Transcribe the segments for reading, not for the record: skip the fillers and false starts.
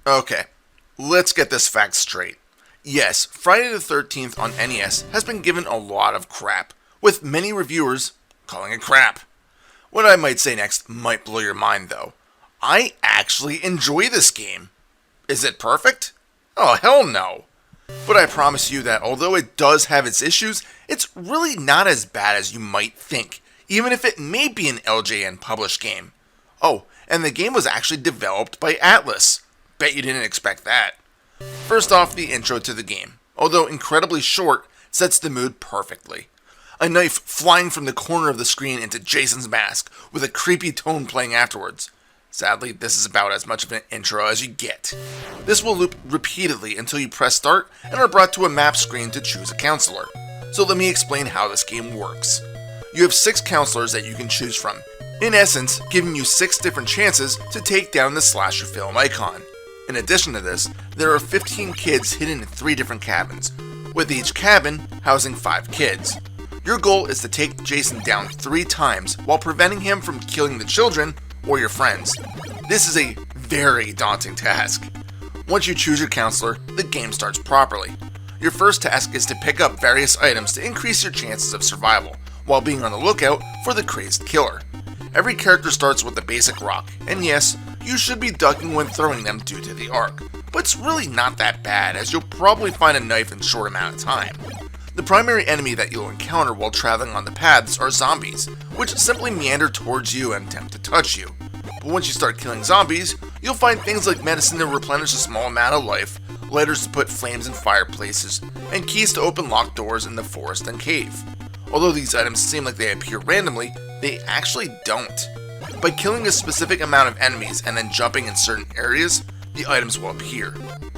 Okay, let's get this fact straight. Yes, Friday the 13th on NES has been given a lot of crap, with many reviewers calling it crap. What I might say next might blow your mind though. I actually enjoy this game. Is it perfect? Oh, hell no. But I promise you that although it does have its issues, it's really not as bad as you might think, even if it may be an LJN published game. Oh, and the game was actually developed by Atlas. Bet you didn't expect that. First off, the intro to the game, although incredibly short, sets the mood perfectly. A knife flying from the corner of the screen into Jason's mask, with a creepy tone playing afterwards. Sadly, this is about as much of an intro as you get. This will loop repeatedly until you press start and are brought to a map screen to choose a counselor. So let me explain how this game works. You have 6 counselors that you can choose from, in essence giving you 6 different chances to take down the slasher film icon. In addition to this, there are 15 kids hidden in 3 different cabins, with each cabin housing 5 kids. Your goal is to take Jason down 3 times while preventing him from killing the children or your friends. This is a very daunting task. Once you choose your counselor, the game starts properly. Your first task is to pick up various items to increase your chances of survival, while being on the lookout for the crazed killer. Every character starts with a basic rock, and yes, you should be ducking when throwing them due to the arc, but it's really not that bad as you'll probably find a knife in a short amount of time. The primary enemy that you'll encounter while traveling on the paths are zombies, which simply meander towards you and attempt to touch you. But once you start killing zombies, you'll find things like medicine to replenish a small amount of life, lighters to put flames in fireplaces, and keys to open locked doors in the forest and cave. Although these items seem like they appear randomly, they actually don't. By killing a specific amount of enemies and then jumping in certain areas, the items will appear.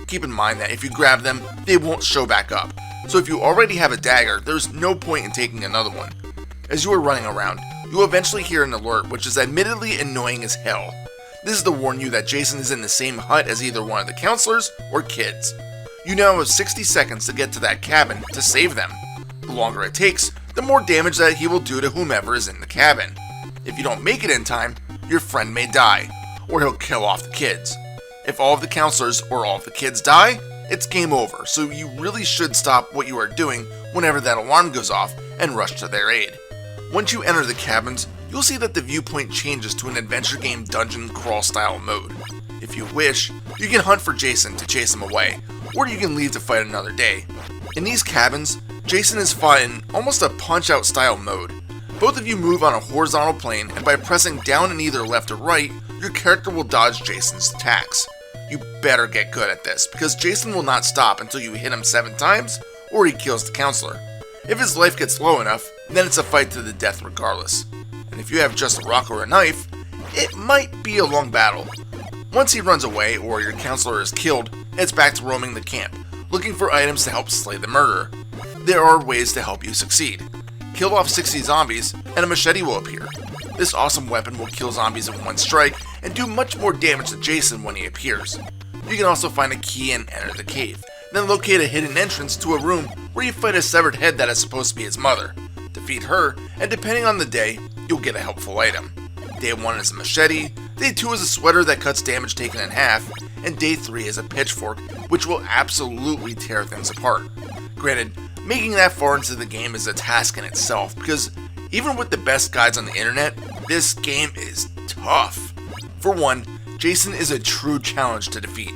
Keep in mind that if you grab them, they won't show back up, so if you already have a dagger, there's no point in taking another one. As you are running around, you will eventually hear an alert which is admittedly annoying as hell. This is to warn you that Jason is in the same hut as either one of the counselors or kids. You now have 60 seconds to get to that cabin to save them. The longer it takes, the more damage that he will do to whomever is in the cabin. If you don't make it in time, your friend may die, or he'll kill off the kids. If all of the counselors or all of the kids die, it's game over, so you really should stop what you are doing whenever that alarm goes off and rush to their aid. Once you enter the cabins, you'll see that the viewpoint changes to an adventure game dungeon crawl style mode. If you wish, you can hunt for Jason to chase him away, or you can leave to fight another day. In these cabins, Jason is fought in almost a punch-out style mode. Both of you move on a horizontal plane, and by pressing down in either left or right, your character will dodge Jason's attacks. You better get good at this, because Jason will not stop until you hit him 7 times, or he kills the counselor. If his life gets low enough, then it's a fight to the death regardless. And if you have just a rock or a knife, it might be a long battle. Once he runs away, or your counselor is killed, it's back to roaming the camp, looking for items to help slay the murderer. There are ways to help you succeed. Kill off 60 zombies, and a machete will appear. This awesome weapon will kill zombies in one strike, and do much more damage to Jason when he appears. You can also find a key and enter the cave, then locate a hidden entrance to a room where you fight a severed head that is supposed to be his mother. Defeat her, and depending on the day, you'll get a helpful item. Day 1 is a machete, Day 2 is a sweater that cuts damage taken in half, and Day 3 is a pitchfork, which will absolutely tear things apart. Granted, making that far into the game is a task in itself, because even with the best guides on the internet, this game is tough. For one, Jason is a true challenge to defeat.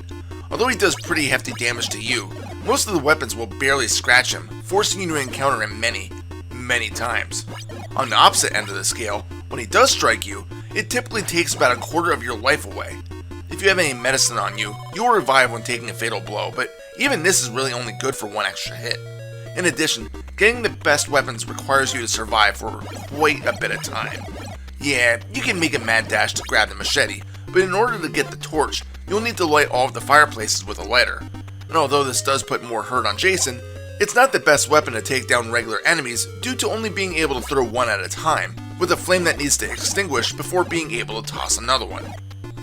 Although he does pretty hefty damage to you, most of the weapons will barely scratch him, forcing you to encounter him many times. On the opposite end of the scale, when he does strike you, it typically takes about a quarter of your life away. If you have any medicine on you, you'll revive when taking a fatal blow, but even this is really only good for 1 extra hit. In addition, getting the best weapons requires you to survive for quite a bit of time. Yeah, you can make a mad dash to grab the machete, but in order to get the torch, you'll need to light all of the fireplaces with a lighter. And although this does put more hurt on Jason, it's not the best weapon to take down regular enemies due to only being able to throw one at a time, with a flame that needs to extinguish before being able to toss another one.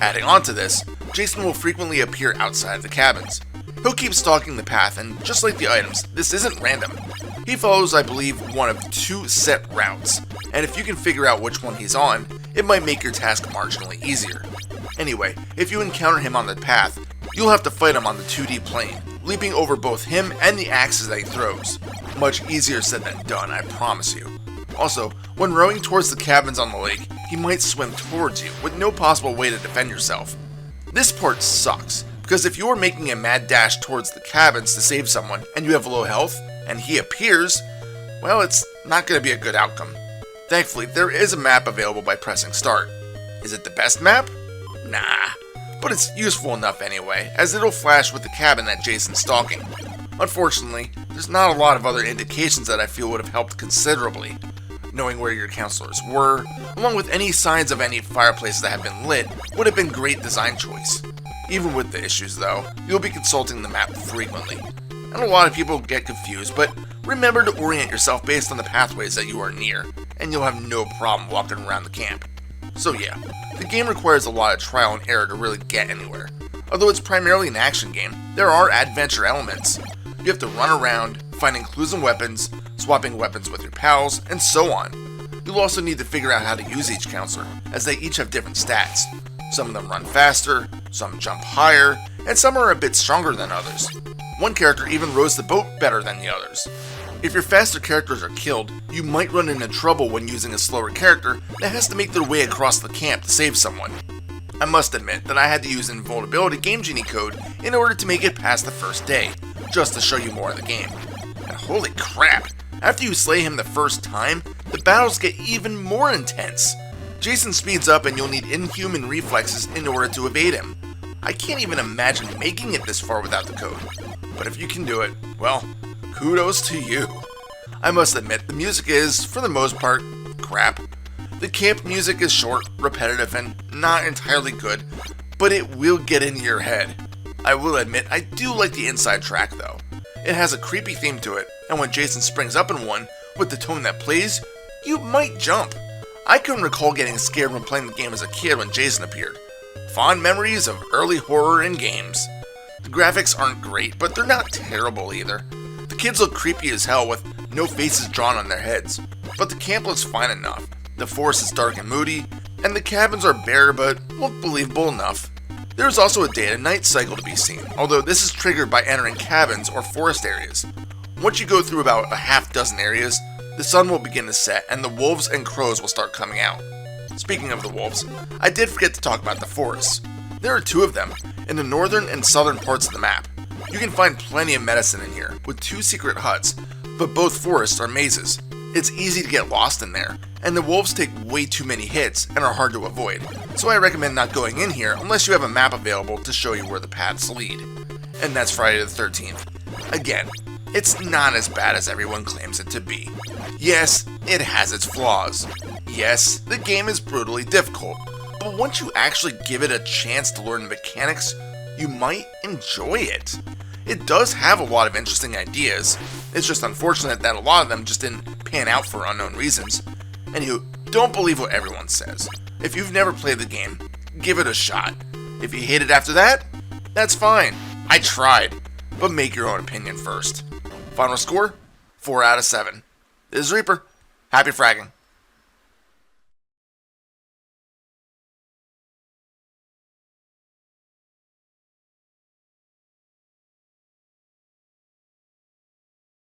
Adding on to this, Jason will frequently appear outside of the cabins. He'll keep stalking the path, and just like the items, this isn't random. He follows, I believe, one of 2 set routes, and if you can figure out which one he's on, it might make your task marginally easier. Anyway, if you encounter him on the path, you'll have to fight him on the 2D plane, leaping over both him and the axes that he throws. Much easier said than done, I promise you. Also, when rowing towards the cabins on the lake, he might swim towards you with no possible way to defend yourself. This part sucks, because if you're making a mad dash towards the cabins to save someone and you have low health, and he appears, well, it's not going to be a good outcome. Thankfully, there is a map available by pressing start. Is it the best map? Nah, but it's useful enough anyway, as it'll flash with the cabin that Jason's stalking. Unfortunately, there's not a lot of other indications that I feel would have helped considerably. Knowing where your counselors were, along with any signs of any fireplaces that have been lit, would have been great design choice. Even with the issues though, you'll be consulting the map frequently. And a lot of people get confused, but remember to orient yourself based on the pathways that you are near, and you'll have no problem walking around the camp. So yeah, the game requires a lot of trial and error to really get anywhere. Although it's primarily an action game, there are adventure elements. You have to run around, finding clues and weapons, swapping weapons with your pals, and so on. You'll also need to figure out how to use each counselor, as they each have different stats. Some of them run faster, some jump higher, and some are a bit stronger than others. One character even rows the boat better than the others. If your faster characters are killed, you might run into trouble when using a slower character that has to make their way across the camp to save someone. I must admit that I had to use Invulnerability Game Genie code in order to make it past the first day, just to show you more of the game. And holy crap, after you slay him the first time, the battles get even more intense. Jason speeds up and you'll need inhuman reflexes in order to evade him. I can't even imagine making it this far without the code. But if you can do it, well, kudos to you. I must admit, the music is, for the most part, crap. The camp music is short, repetitive, and not entirely good, but it will get into your head. I will admit, I do like the inside track though. It has a creepy theme to it, and when Jason springs up in one, with the tone that plays, you might jump. I can recall getting scared when playing the game as a kid when Jason appeared. Fond memories of early horror in games. The graphics aren't great, but they're not terrible either. The kids look creepy as hell with no faces drawn on their heads, but the camp looks fine enough. The forest is dark and moody, and the cabins are bare but look believable enough. There is also a day and night cycle to be seen, although this is triggered by entering cabins or forest areas. Once you go through about a half dozen areas, the sun will begin to set and the wolves and crows will start coming out. Speaking of the wolves, I did forget to talk about the forests. There are 2 of them, in the northern and southern parts of the map. You can find plenty of medicine in here, with 2 secret huts, but both forests are mazes. It's easy to get lost in there, and the wolves take way too many hits and are hard to avoid, so I recommend not going in here unless you have a map available to show you where the paths lead. And that's Friday the 13th. Again, it's not as bad as everyone claims it to be. Yes, it has its flaws. Yes, the game is brutally difficult, but once you actually give it a chance to learn the mechanics, you might enjoy it. It does have a lot of interesting ideas. It's just unfortunate that a lot of them just didn't pan out for unknown reasons. Anywho, don't believe what everyone says. If you've never played the game, give it a shot. If you hate it after that, that's fine. I tried, but make your own opinion first. Final score, 4 out of 7. This is Reaper. Happy fragging.